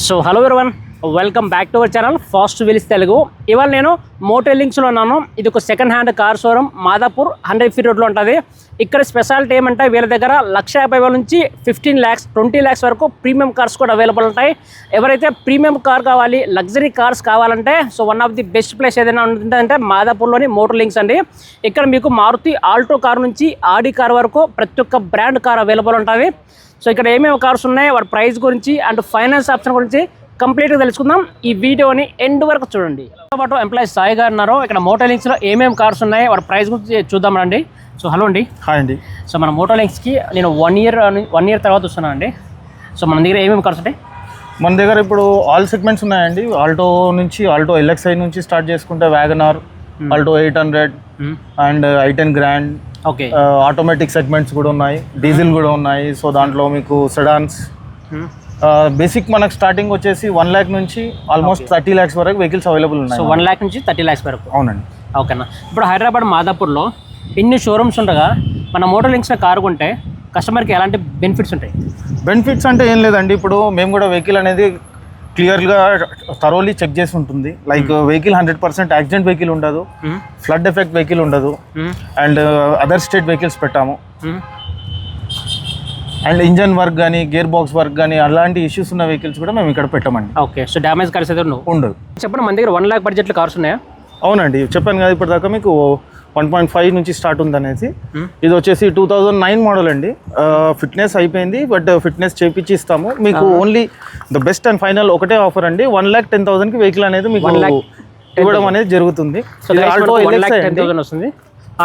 So hello everyone, welcome back to our channel fast wheels Telugu. ఇవాళ నేను Moto లింక్స్లో ఉన్నాను. ఇది ఒక second hand car showroom, Madhapur 100 feet రోడ్లో ఉంటుంది. ఇక్కడ స్పెషాలిటీ ఏమంటే వీళ్ళ దగ్గర 1,50,000 నుంచి 15 lakhs 20 lakhs వరకు ప్రీమియం కార్స్ కూడా అవైలబుల్ ఉంటాయి. ఎవరైతే ప్రీమియం కార్ కావాలి, లగ్జరీ కార్స్ కావాలంటే so one of the best place ఏదైనా ఉంటుందంటే మాదాపూర్లోని మోటో లింక్స్ అండి. ఇక్కడ మీకు మారుతి ఆల్టో కార్ నుంచి ఆడి కార్ వరకు ప్రతి ఒక్క బ్రాండ్ కార్ అవైలబుల్ ఉంటుంది. సో ఇక్కడ ఏమేమి కార్స్ ఉన్నాయి, వాటి ప్రైస్ గురించి అండ్ ఫైనాన్స్ ఆప్షన్ గురించి కంప్లీట్గా తెలుసుకుందాం. ఈ వీడియోని ఎండ్ వరకు చూడండి. పాటు ఎంప్లాయీ సాయి గారు ఉన్నారు. ఇక్కడ మోటో లింక్స్లో ఏమేమి కార్స్ ఉన్నాయి, వాటి ప్రైస్ గురించి చూద్దాం రండి. సో హలో అండి. హాయ్ అండి. సో మన మోటో లింక్స్కి నేను వన్ ఇయర్ తర్వాత వస్తున్నాను అండి. సో మన దగ్గర ఏమేమి కార్స్ ఉంటాయి? మన దగ్గర ఇప్పుడు ఆల్ సెగ్మెంట్స్ ఉన్నాయండి. ఆల్టో నుంచి ఆల్టో ఎల్ఎక్స్ఐ నుంచి స్టార్ట్ చేసుకుంటే WagonR, Alto 800 and i10 grand, okay, automatic segments కూడా ఉన్నాయి, డీజిల్ కూడా ఉన్నాయి. సో దాంట్లో మీకు సెడాన్స్ బేసిక్ మనకు స్టార్టింగ్ వచ్చేసి 1 lakh నుంచి ఆల్మోస్ట్ 30 lakhs వరకు వెహికల్స్ అవైలబుల్ ఉన్నాయి. సో 1 lakh నుంచి 30 lakhs వరకు. అవునండి. ఓకేనా. ఇప్పుడు హైదరాబాద్ మాదాపూర్లో ఇన్ని షోరూమ్స్ ఉండగా మన మోటో లింక్స్లో కారు కొంటే కస్టమర్కి ఎలాంటి బెనిఫిట్స్ ఉంటాయి? బెనిఫిట్స్ అంటే ఏం లేదండి. ఇప్పుడు మేము కూడా వెహికల్ అనేది క్లియర్గా థరోలీ చెక్ చేసి ఉంటుంది. లైక్ వెహికల్ 100% యాక్సిడెంట్ వెహికల్ ఉండదు, ఫ్లడ్ ఎఫెక్ట్ వెహికల్ ఉండదు, అండ్ అదర్ స్టేట్ వెహికల్స్ పెట్టాము. అండ్ ఇంజన్ వర్క్ కానీ గేర్ బాక్స్ వర్క్ కానీ అలాంటి ఇష్యూస్ ఉన్న వెహికల్స్ కూడా మేము ఇక్కడ పెట్టామండి. ఓకే. సో డ్యామేజ్ కార్స్ అయితే ఉండదు. చెప్పండి, మన దగ్గర 1 lakh బడ్జెట్లో కార్స్ ఉన్నాయా? అవునండి, చెప్పాను కదా ఇప్పటిదాకా మీకు 1.5 నుంచి స్టార్ట్ ఉంది అనేసి. ఇది వచ్చేసి 2009 మోడల్ అండి. ఫిట్నెస్ అయిపోయింది, బట్ ఫిట్నెస్ చేపించి ఇస్తాము మీకు. Only the best and final ఒకటే ఆఫర్ అండి, 1,10,000కి వెహికల్ అనేది మీకు ఇవ్వడం అనేది జరుగుతుంది. ఆల్టో వస్తుంది.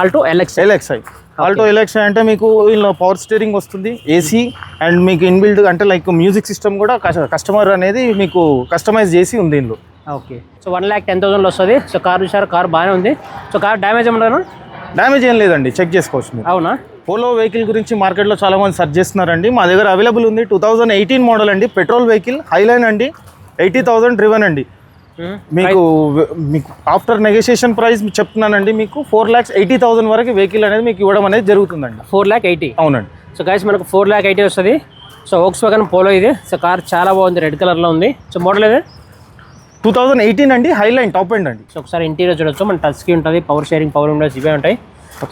ఆల్టో ఎల్ఎక్స్ఐ ఆల్టో ఎల్ఎక్స్ఐ అంటే మీకు ఇందులో పవర్ స్టీరింగ్ వస్తుంది, ఏసీ, అండ్ మీకు ఇన్బిల్డ్ అంటే లైక్ మ్యూజిక్ సిస్టమ్ కూడా కస్టమర్ అనేది మీకు కస్టమైజ్ చేసి ఉంది ఇందులో. ఓకే. సో 1,10,000 వస్తుంది. సో కార్ చూసారు, కార్ బాగానే ఉంది. సో కార్ డ్యామేజ్ ఏమన్నా? డ్యామేజ్ ఏం లేదండి, చెక్ చేసుకోవచ్చు మీరు. అవునా? పోలో వెహికల్ గురించి మార్కెట్లో చాలా మంది సెర్చ్ చేస్తున్నారండి. మా దగ్గర అవైలబుల్ ఉంది. 2018 మోడల్ అండి, పెట్రోల్ వెహికల్, హైలైన్ అండి, 80,000 డ్రివెన్ అండి. మీకు ఆఫ్టర్ నెగోషియేషన్ ప్రైస్ చెప్తున్నానండి, మీకు 4,80,000 వరకు వెహికల్ అనేది మీకు ఇవ్వడం అనేది జరుగుతుందండి. 4,80,000? అవునండి. సో గైస్ మనకు 4,80,000 వస్తుంది. సో వోక్స్వాగన్ పోలో ఇది. సో కార్ చాలా బాగుంది, రెడ్ కలర్లో ఉంది. సో మోడల్ ఇది 2018 అండి, హైలైన్ టాప్ ఎండ్ అండి. సో ఒకసారి ఇంటీరియర్ చూడొచ్చు, మన టచ్ స్క్రీన్ ఉంటుంది, పవర్ షేరింగ్, పవర్ విండోస్ ఇవే ఉంటాయి.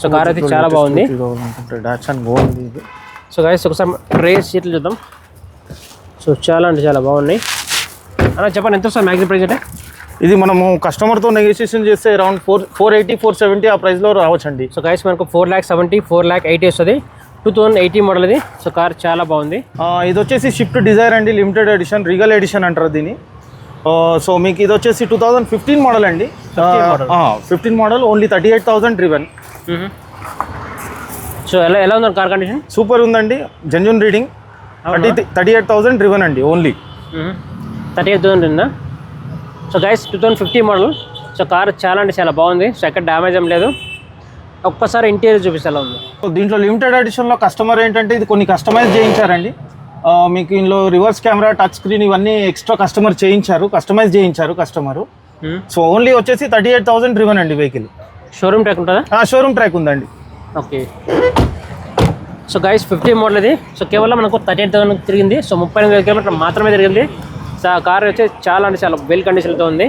సో కార్ అయితే చాలా బాగుంది. సో గైస్ ఒకసారి రేస్ సీట్లు చూద్దాం. సో చాలా అంటే చాలా బాగున్నాయి. అలా చెప్పండి, ఎంత వస్తుంది మ్యాక్సిమం ప్రైస్ అంటే? ఇది మనము కస్టమర్తో నెగోషియేషన్ చేస్తే అరౌండ్ 480-470 ఆ ప్రైస్లో రావచ్చండి. సో గైస్ మనకు 4,70,000 4,80,000 వస్తుంది. 2018 మోడల్ ఇది. సో కార్ చాలా బాగుంది. ఇది వచ్చేసి షిఫ్ట్ డిజైర్ అండి, లిమిటెడ్ ఎడిషన్, రీగల్ ఎడిషన్ అంటారు దీన్ని. సో మీకు ఇది వచ్చేసి 2015 మోడల్ అండి. 15 మోడల్, ఓన్లీ 38,000 డ్రివెన్. సో ఎలా ఉంది కార్ కండిషన్? సూపర్ ఉందండి, జెన్యూన్ రీడింగ్. 38,000 డ్రివెన్ అండి, ఓన్లీ 38,000 ఉందా? So guys 2015 model. So car చాలా అంటే చాలా బాగుంది. సో ఎక్కడ డ్యామేజ్ ఏం లేదు. ఒక్కసారి ఇంటీరియర్ చూపిస్తే ఉంది. సో దీంట్లో లిమిటెడ్ ఎడిషన్లో కస్టమర్ ఏంటంటే ఇది కొన్ని కస్టమైజ్ చేయించారండి. మీకు ఇందులో రివర్స్ కెమెరా, టచ్ స్క్రీన్ ఇవన్నీ ఎక్స్ట్రా కస్టమైజ్ చేయించారు కస్టమరు. సో ఓన్లీ వచ్చేసి 38,000 డ్రివెన్ అండి వెహికల్. షోరూమ్ ట్రాక్ ఉంటుందా? షోరూమ్ ట్రాక్ ఉందండి. ఓకే. సో గైస్ 15 మోడల్ ఇది. సో కేవలం మనకు 38,000 తిరిగింది. సో 38,000 కిలోమీటర్లు మాత్రమే తిరిగింది. సో ఆ కార్ వచ్చి చాలా అంటే చాలా వెల్ కండిషన్తో ఉంది.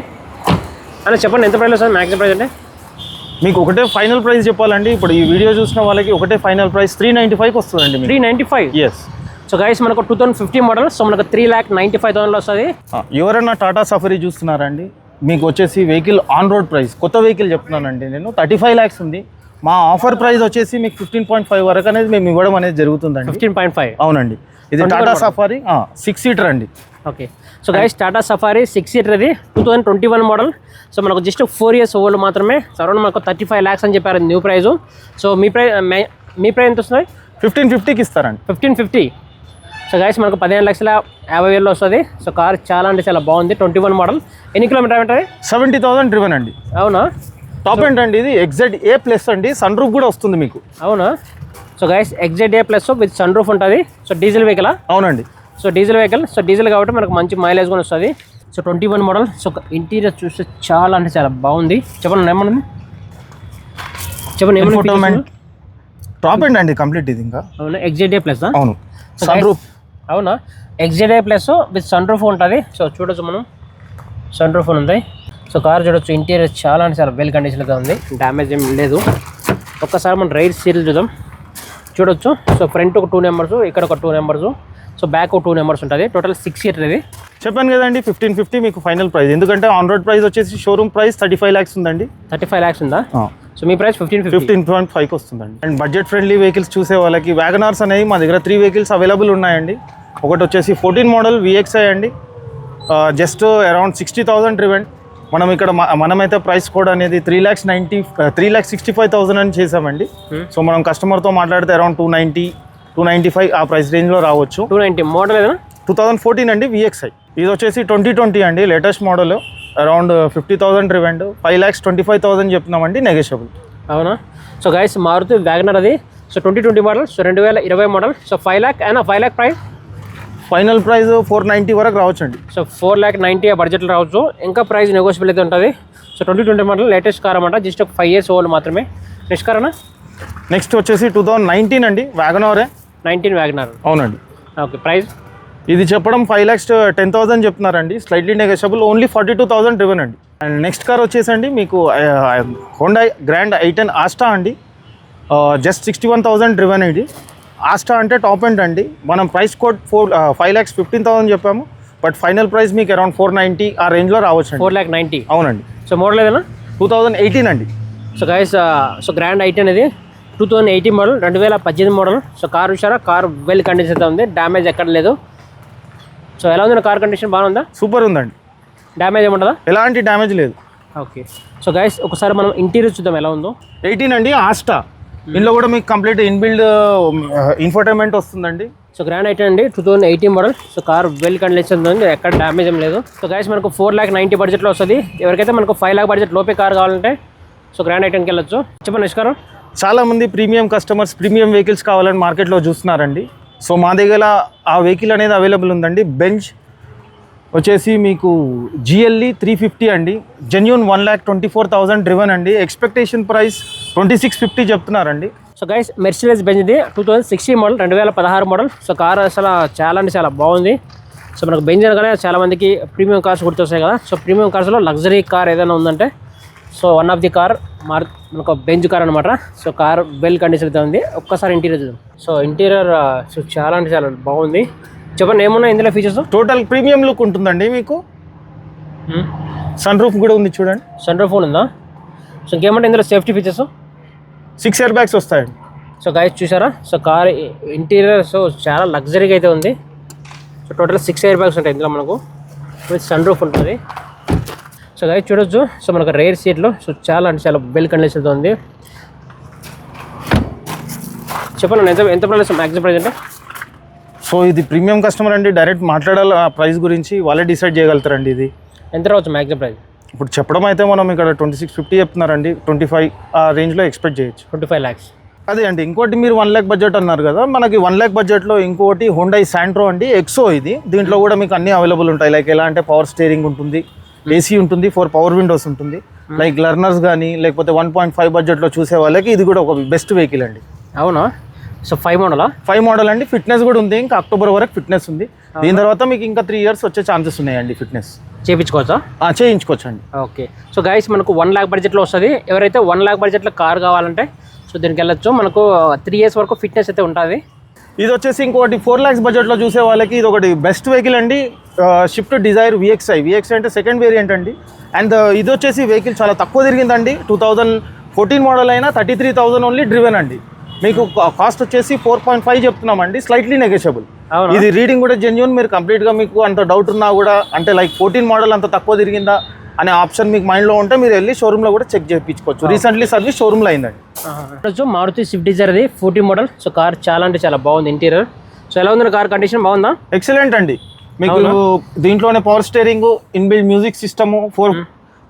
అని చెప్పండి, ఎంత ప్రైస్ వస్తుంది మ్యాక్సిమం ప్రైస్ అంటే? మీకు ఒకటే ఫైనల్ ప్రైస్ చెప్పాలండి. ఇప్పుడు ఈ వీడియో చూసిన వాళ్ళకి ఒకటే ఫైనల్ ప్రైస్ 395 వస్తుందండి. 395? ఎస్. సో గైస్ మనకు 2015 మోడల్. సో మనకు 3,95,000 వస్తుంది. ఎవరైనా టాటా సఫరీ చూస్తున్నారండి, మీకు వచ్చేసి వెహికల్ ఆన్ రోడ్ ప్రైస్, కొత్త వెహికల్ చెప్తున్నానండి నేను, 35 lakhs ఉంది. మా ఆఫర్ ప్రైస్ వచ్చేసి మీకు 15.5 వరకు అనేది మేము ఇవ్వడం అనేది జరుగుతుందండి. 15.5? అవునండి. ఇది టాటా సఫారీ 6 సీటర్ అండి. Okay. So guys Tata safari 6 seater ఇది, 2021 మోడల్. సో మనకు జస్ట్ 4 years ఓల్డ్ మాత్రమే. అరౌండ్ మనకు 35 lakhs అని చెప్పారు న్యూ ప్రైజు. సో మీ ప్రైస్ ఎంత వస్తుంది? 1550కి ఇస్తారండి. 1550. సో గైస్ మనకు 15,50,000 వస్తుంది. సో కార్ చాలా అంటే చాలా బాగుంది. 21 మోడల్. ఎన్ని కిలోమీటర్ ఉంటుంది? 70,000 డ్రివెన్ అండి. అవునా? టాప్ ఎండ్ అండి ఇది, XZA+ అండి, సన్ రూఫ్ కూడా వస్తుంది మీకు. అవునా? So guys XZA+ with sun roof ఉంటుంది. So diesel vehicle? అవునండి. So diesel vehicle. So diesel కాబట్టి మనకు మంచి మైలేజ్ కూడా వస్తుంది. So 21 model. సో ఇంటీరియర్ చూస్తే చాలా అంటే చాలా బాగుంది. చెప్పండి ఏమన్నా? చెప్పండి. టాప్ ఎండ్ అండి కంప్లీట్ ఇది. ఇంకా అవునా? XZA+? అవును. Sun roof. అవునా? XZA plus with sun roof ఉంటుంది. సో చూడొచ్చు మనం సన్ రూఫ్ ఉంది. సో కార్ చూడొచ్చు, ఇంటీరియర్ చాలా అంటే చాలా వెల్ కండిషన్గా ఉంది, డ్యామేజ్ ఏం లేదు. ఒక్కసారి మనం రైట్ సీట్లు చూద్దాం. చూడొచ్చు, సో ఫ్రంట్ ఒక 2 నెంబర్స్, ఇక్కడ ఒక 2 నెంబర్స్, సో బ్యాక్ ఒక 2 నెంబర్స్ ఉంటుంది. టోటల్ 6 సీటర్ ఇది. చెప్పాను కదండి 1550 మీకు ఫైనల్ ప్రైస్. ఎందుకంటే ఆన్ రోడ్ ప్రైస్ వచ్చేసి షోరూమ్ ప్రైస్ 35 lakhs ఉందండి. 35 lakhs ఉందా? సో మీ ప్రైస్ 15.5 వస్తుందండి. అండ్ బడ్జెట్ ఫ్రెండ్లీ వెహికల్స్ చూసే వాళ్ళకి వ్యాగనార్స్ అనేవి మా దగ్గర 3 వెహికల్స్ అవైలబుల్ ఉన్నాయండి. ఒకటి వచ్చేసి 14 మోడల్ VXI అండి, జస్ట్ అరౌండ్ 60,000 డ్రివెన్. మనం ఇక్కడ మనమైతే ప్రైస్ కోడ్ అనేది 3,65,000 అని చేసామండి. సో మనం కస్టమర్తో మాట్లాడితే అరౌండ్ 290-295 ఆ ప్రైస్ రేంజ్లో రావచ్చు. 290 మోడల్ ఏదైనా 2014 అండి VXI. ఇది వచ్చేసి 2020 అండి, లేటెస్ట్ మోడల్, అరౌండ్ 50,000 డ్రివెండ్, 5,25,000 చెప్తున్నామండి, నెగోషియబుల్. అవునా? సో గైస్ మారుతి వ్యాగనర్ అది. So 2020 model, so 2020 model, so 5 lakh అయినా 5 lakh ప్రైస్. ఫైనల్ ప్రైస్ 490 వరకు రావచ్చు అండి. సో 4,90,000 బడ్జెట్లో రావచ్చు. ఇంకా ప్రైస్ నెగోషియబుల్ అయితే ఉంటుంది. సో 2020 మోడల్ లేటెస్ట్ కార్ అన్నమాట, జస్ట్ ఒక 5 years ఓల్డ్ మాత్రమే. నెక్స్ట్ కార్ అన్న నెక్స్ట్ వచ్చేసి 2019 అండి, వ్యాగనోరే 19 వ్యాగనర్. అవునండి. ఓకే, ప్రైస్ ఇది చెప్పడం 5,10,000 చెప్తున్నారండి, స్లైట్లీ నెగోషియబుల్, ఓన్లీ 42,000 డ్రివెన్ అండి. అండ్ నెక్స్ట్ కార్ వచ్చేసండి మీకు హోండా గ్రాండ్ i10 ఆస్టా అండి, జస్ట్ 61,000 డ్రివెన్ ఇది. ఆస్టా అంటే టాప్ ఎండ్ అండి. మనం ప్రైస్ కోడ్ 5,15,000 చెప్పాము, బట్ ఫైనల్ ప్రైస్ మీకు అరౌండ్ 490 ఆ రేంజ్లో రావచ్చు అండి. 4,90,000. అవునండి. సో మోడల్ ఏదైనా 2018 అండి. So guys, so grand i10 అనేది 2018 మోడల్, 2018 మోడల్. సో కార్ చూసారా, కార్ వెల్ కండిషన్ అయితే ఉంది, డ్యామేజ్ ఎక్కడ లేదు. సో ఎలా ఉంది కార్ కండిషన్? బాగుందా? సూపర్ ఉందండి, డ్యామేజ్ ఏముంటుందా? ఎలాంటి డ్యామేజ్ లేదు. ఓకే. సో గైస్ ఒకసారి మనం ఇంటీరియర్ చూద్దాం ఎలా ఉందో. 18 అండి ఆస్టా. ఇందులో కూడా మీకు కంప్లీట్ ఇన్బిల్డ్ ఇన్ఫోటైన్మెంట్ వస్తుందండి. సో గ్రాండ్ i10 అండి, 2018 model. So car well condition ఉంది, ఎక్కడ డ్యామేజ్ ఏం లేదు. సో గైస్ మనకు 4,90,000 బడ్జెట్లో వస్తుంది. ఎవరికైతే మనకు 5 lakh బడ్జెట్ లోపే కార్ కావాలంటే సో గ్రాండ్ i10కి వెళ్ళొచ్చు. చెప్పండి నిష్కారం. చాలామంది ప్రీమియం కస్టమర్స్ ప్రీమియం వెహికల్స్ కావాలని మార్కెట్లో చూస్తున్నారండి. సో మా దగ్గర ఆ వెహికల్ అనేది అవైలబుల్ ఉందండి. బెంజ్ వచ్చేసి మీకు GLE 350 అండి, జెన్యూన్ 1,24,000 డ్రివెన్ అండి. ఎక్స్పెక్టేషన్ ప్రైస్ 2,650 చెప్తున్నారండి. సో గైస్ మెర్సిడెస్ బెంజ్ ఇది 2016 మోడల్, 2016 మోడల్. సో కార్ అసలు చాలా అంటే చాలా బాగుంది. సో మనకు బెంజ్ అనగానే చాలా మందికి ప్రీమియం కార్స్ గుర్తొస్తాయి కదా. సో ప్రీమియం కార్స్లో లగ్జరీ కార్ ఏదైనా ఉందంటే so one of the car మనకు బెంజ్ కార్ అనమాట. సో కార్ వెల్ కండిషన్ అయితే ఉంది. ఒక్కసారి ఇంటీరియర్ చూద్దాం. సో ఇంటీరియర్ సో చాలా అంటే చాలా బాగుంది. చెప్పండి ఏమున్నాయి ఇందులో ఫీచర్స్? టోటల్ ప్రీమియం లుక్ ఉంటుందండి మీకు. సన్ రూఫ్ కూడా ఉంది చూడండి. సన్ రూఫ్ ఉందా? సో ఇంకేమంటే ఇందులో సేఫ్టీ ఫీచర్స్ 6 air bags వస్తాయండి. సో గైస్ చూసారా, సో కార్ ఇంటీరియర్ సో చాలా లగ్జరీగా అయితే ఉంది. సో టోటల్ 6 air bags ఉంటాయి ఇందులో మనకు, విత్ సన్ రూఫ్ ఉంటుంది. సో గైస్ చూడొచ్చు, సో మనకు రేర్ సీట్లు సో చాలా అంటే చాలా వెల్ కండిషన్తో ఉంది. చెప్పండి ఎంత ప్రైస్ మ్యాక్సిమం ప్రైస్ అంటే? సో ఇది ప్రీమియం కస్టమర్ అండి, డైరెక్ట్ మాట్లాడాలి ఆ ప్రైస్ గురించి, వాళ్ళే డిసైడ్ చేయగలుగుతారండి. ఇది ఎంత రావచ్చు మ్యాక్సిమం ప్రైస్? ఇప్పుడు చెప్పడం అయితే మనం ఇక్కడ 2,650 చెప్తున్నారండి, 25 ఆ రేంజ్లో ఎక్స్పెక్ట్ చేయొచ్చు. 25 lakhs. అదే అండి. ఇంకోటి మీరు 1 lakh బడ్జెట్ అన్నారు కదా, మనకి 1 lakh బడ్జెట్లో ఇంకోటి హోండా శాంట్రో అండి, ఎక్సో ఇది. దీంట్లో కూడా మీకు అన్నీ అవైలబుల్ ఉంటాయి. లైక్ ఎలా అంటే పవర్ స్టీరింగ్ ఉంటుంది, AC ఉంటుంది, 4 power విండోస్ ఉంటుంది. లైక్ లర్నర్స్ కానీ లేకపోతే 1.5 బడ్జెట్లో చూసే వాళ్ళకి ఇది కూడా ఒక బెస్ట్ వెహికల్ అండి. అవునా? సో 5 మోడలా? 5 మోడల్ అండి. ఫిట్నెస్ కూడా ఉంది, ఇంకా అక్టోబర్ వరకు ఫిట్నెస్ ఉంది. దీని తర్వాత మీకు ఇంకా 3 years వచ్చే ఛాన్సెస్ ఉన్నాయండి. ఫిట్నెస్ చేయించుకోవచ్చా? చేయించుకోవచ్చు అండి. ఓకే. సో గైస్ మనకు 1 lakh బడ్జెట్లో వస్తుంది. ఎవరైతే 1 lakh బడ్జెట్లో కార్ కావాలంటే సో దీనికి వెళ్ళొచ్చు. మనకు 3 years వరకు ఫిట్నెస్ అయితే ఉంటుంది. ఇది వచ్చేసి ఇంకోటి 4 lakhs బడ్జెట్లో చూసే వాళ్ళకి ఇది ఒకటి బెస్ట్ వెహికల్ అండి. షిఫ్ట్ డిజైర్ VXI అంటే సెకండ్ వేరియంట్ అండి. అండ్ ఇది వచ్చేసి వెహికల్ చాలా తక్కువ తిరిగిందండి. 2014 మోడల్ అయినా 33,000 ఓన్లీ డ్రివెన్ అండి. మీకు కాస్ట్ వచ్చేసి 4.5 చెప్తున్నామండి, స్లైట్లీ నెగోషియబుల్. ఇది రీడింగ్ కూడా జెన్యూన్. మీరు కంప్లీట్గా మీకు అంత డౌట్ ఉన్నా కూడా, అంటే లైక్ 14 మోడల్ అంత తక్కువ తిరిగిందా అనే ఆప్షన్ మీకు మైండ్లో ఉంటే మీరు వెళ్ళి షోరూమ్లో కూడా చెక్ చేయించుకోవచ్చు. రీసెంట్లీ సర్వీస్ షోరూమ్లో అయిందండి. మారుతి స్విఫ్ట్ డిజైర్ అది 14 మోడల్. సో కార్ చాలా అంటే చాలా బాగుంది ఇంటీరియర్. సో ఎలా ఉంది కార్ కండిషన్? బాగుందా? ఎక్సలెంట్ అండి. మీకు దీంట్లోనే power steering, inbuilt music system, 4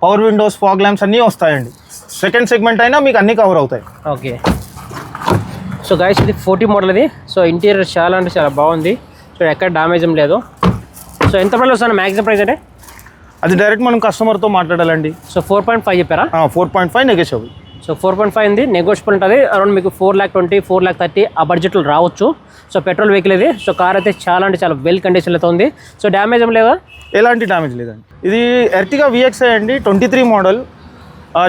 power Windows, fog lamps అన్నీ వస్తాయండి. సెకండ్ సెగ్మెంట్ అయినా మీకు అన్నీ కవర్ అవుతాయి. ఓకే. సో గైస్ ఇది 14 మోడల్ ఇది. సో ఇంటీరియర్ చాలా అంటే చాలా బాగుంది. సో ఎక్కడ డ్యామేజ్ ఏం లేదు. సో ఎంత ప్రైస్ వస్తాను మ్యాక్సిమం ప్రైస్ అంటే? అది డైరెక్ట్ మనం కస్టమర్తో మాట్లాడాలండి. సో 4.5 చెప్పారా? 4.5 నెగోషియబుల్. సో 4.5 ఉంది, నెగోషియబుల్ ఉంటుంది. అరౌండ్ మీకు 4,20,000 4,30,000 ఆ బడ్జెట్లో రావచ్చు. సో పెట్రోల్ వెహికల్ ఇది. సో కార్ అయితే చాలా అంటే చాలా వెల్ కండిషన్లో అయితే ఉంది. సో డ్యామేజ్ ఏం లేదా? ఎలాంటి డ్యామేజ్ లేదండి. ఇది ఎర్టిగా VXI అండి, 23 మోడల్,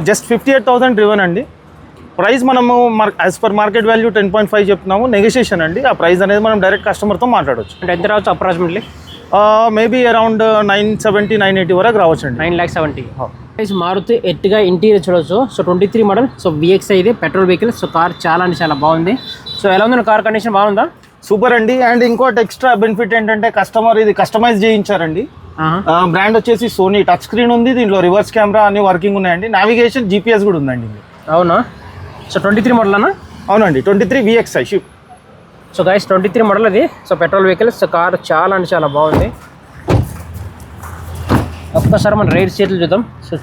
జస్ట్ 58,000 డ్రివెన్ అండి. ప్రైస్ మనము యాజ్ పర్ మార్కెట్ వాల్యూ 10.5 చెప్తున్నాము, నెగోషియేషన్ అండి. ఆ ప్రైస్ అనేది మనం డైరెక్ట్ కస్టమర్తో మాట్లాడవచ్చు. అంటే ఎంత రావచ్చు అప్రాక్సిమేట్లీ? మేబీ అరౌండ్ 970, 980 వరకు రావచ్చు అండి. 9,70,000. మారుతి ఎర్టిగా ఇంటీరియర్ చూడవచ్చు. సో 23 మోడల్, సో VXI ఇది పెట్రోల్ వెహికల్. సో కార్ చాలా అంటే చాలా బాగుంది. సో ఎలా ఉంది కార్ కండిషన్? బాగుందా? సూపర్ అండి. అండ్ ఇంకోటి ఎక్స్ట్రా బెనిఫిట్ ఏంటంటే కస్టమర్ ఇది కస్టమైజ్ చేయించారండి. బ్రాండ్ వచ్చేసి సోనీ, టచ్ స్క్రీన్ ఉంది, దీంట్లో రివర్స్ కెమెరా అన్ని వర్కింగ్ ఉన్నాయండి, నావిగేషన్ GPS కూడా ఉందండి. అవునా? సో 23 మోడల్ అన్న? అవునండి, 23 VXI షిప్. సో గైస్ 23 మోడల్ అది. So petrol vehicle. So car చాలా అంటే చాలా బాగుంది. ఒక్కసారి మనం రైడ్ సీట్లు చూద్దాం. సో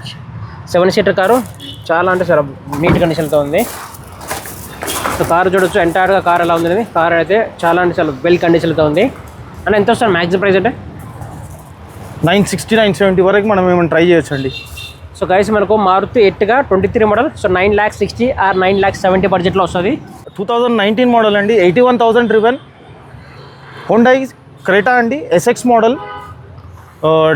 7 సీటర్ కారు, చాలా అంటే చాలా నీట్ కండిషన్తో ఉంది. సో కారు చూడొచ్చు ఎంటైర్గా కార్ ఎలా ఉంది. కార్ అయితే చాలా అంటే చాలా వెల్ కండిషన్తో ఉంది. అంటే ఎంత వస్తుంది మ్యాక్సిమం ప్రైస్ అంటే? 960, 970 వరకు మనం ఏమైనా ట్రై చేయొచ్చండి. సో గైస్ మనకు Maruti Ertiga 23 model, so 9,60,000 or 9,70,000 బడ్జెట్లో వస్తుంది. 2019 మోడల్ అండి, 81,000 డ్రివెన్. హోండై క్రెటా అండి, SX మోడల్,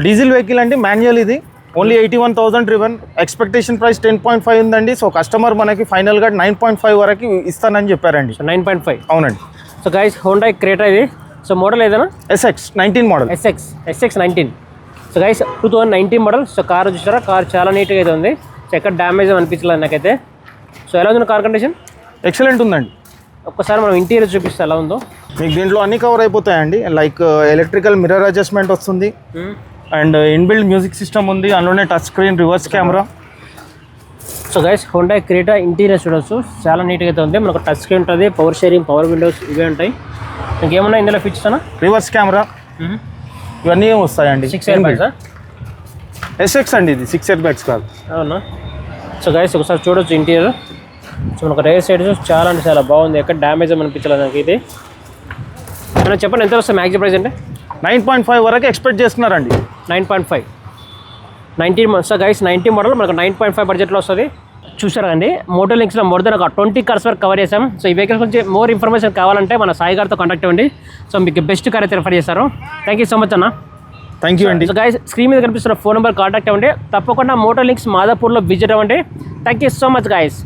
డీజిల్ వెహికల్ అండి, మాన్యువల్ ఇది. Only 81,000 driven. ఎక్స్పెక్టేషన్ ప్రైస్ 10.5 ఉందండి. సో కస్టమర్ మనకి ఫైనల్గా 9.5 వరకు ఇస్తానని చెప్పారండి. సో 9.5. అవునండి. సో గైస్ హోండై క్రెటా ఇది. సో మోడల్ ఏదైనా? SX 19 model. SX 19. So guys 2019 model. So car చూసారా, కార్ చాలా నీట్గా అయితే ఉంది. సో ఎక్కడ డ్యామేజ్ అనిపించలేదు నాకైతే. సో ఎలా ఉంది కార్ కండిషన్? ఎక్సలెంట్ ఉందండి. ఒక్కసారి మనం ఇంటీరియర్ చూపిస్తే ఎలా ఉందో. మీకు దీంట్లో అన్ని కవర్ అయిపోతాయండి. లైక్ ఎలక్ట్రికల్ మిర్రర్ అడ్జస్ట్మెంట్ వస్తుంది, అండ్ ఇన్బిల్డ్ మ్యూజిక్ సిస్టమ్ ఉంది, అందులోనే touch screen, reverse camera. So guys Honda Creta interior చూడవచ్చు, చాలా నీట్గా అయితే ఉంది. మనకు టచ్ స్క్రీన్ ఉంటుంది, పవర్ షేరింగ్, పవర్ విండోస్ ఇవే ఉంటాయి. ఇంకేమన్నా ఇందులో ఫీచర్స్ అన్నా? రివర్స్ కెమెరా ఇవన్నీ వస్తాయండి. 6 ఎయిర్ బ్యాగ్స్. SX అండి ఇది, 6 ఎయిర్ బ్యాగ్స్ కాదు. అవునా? సో గైస్ ఒకసారి చూడొచ్చు ఇంటీరియర్. సో మనకు రైట్ సైడ్ చాలా అంటే చాలా బాగుంది, ఎక్కడ డ్యామేజ్ అనిపించలేదు నాకు ఇది. మనం చెప్పండి ఎంత వస్తుంది మ్యాక్సిమం ప్రైస్ అంటే? 9.5 వరకు ఎక్స్పెక్ట్ చేస్తున్నారండి. 9.5. 19 సో గైస్ 90 మోడల్ మనకు 9.5 బడ్జెట్లో వస్తుంది. చూసారా అండి, మోటో లింక్స్లో మోర్ దెన్ ఒక 20 కార్స్ వరకు కవర్ చేసాం. సో ఈ వెహికల్స్ గురించి మోర్ ఇన్ఫర్మేషన్ కావాలంటే మన సాయి గారితో కాంటాక్ట్ అవ్వండి. సో మీకు బెస్ట్ కార్ అయితే రిఫర్ చేస్తారు. థ్యాంక్ యూ సో మచ్ అన్న. థ్యాంక్ యూ అండి. సో గైస్ స్క్రీన్ మీద కనిపిస్తున్న ఫోన్ నెంబర్ కాంటాక్ట్ అవ్వండి. తప్పకుండా మోటో లింక్స్ మాదాపూర్లో విజిట్ అవ్వండి. Thank you so much guys.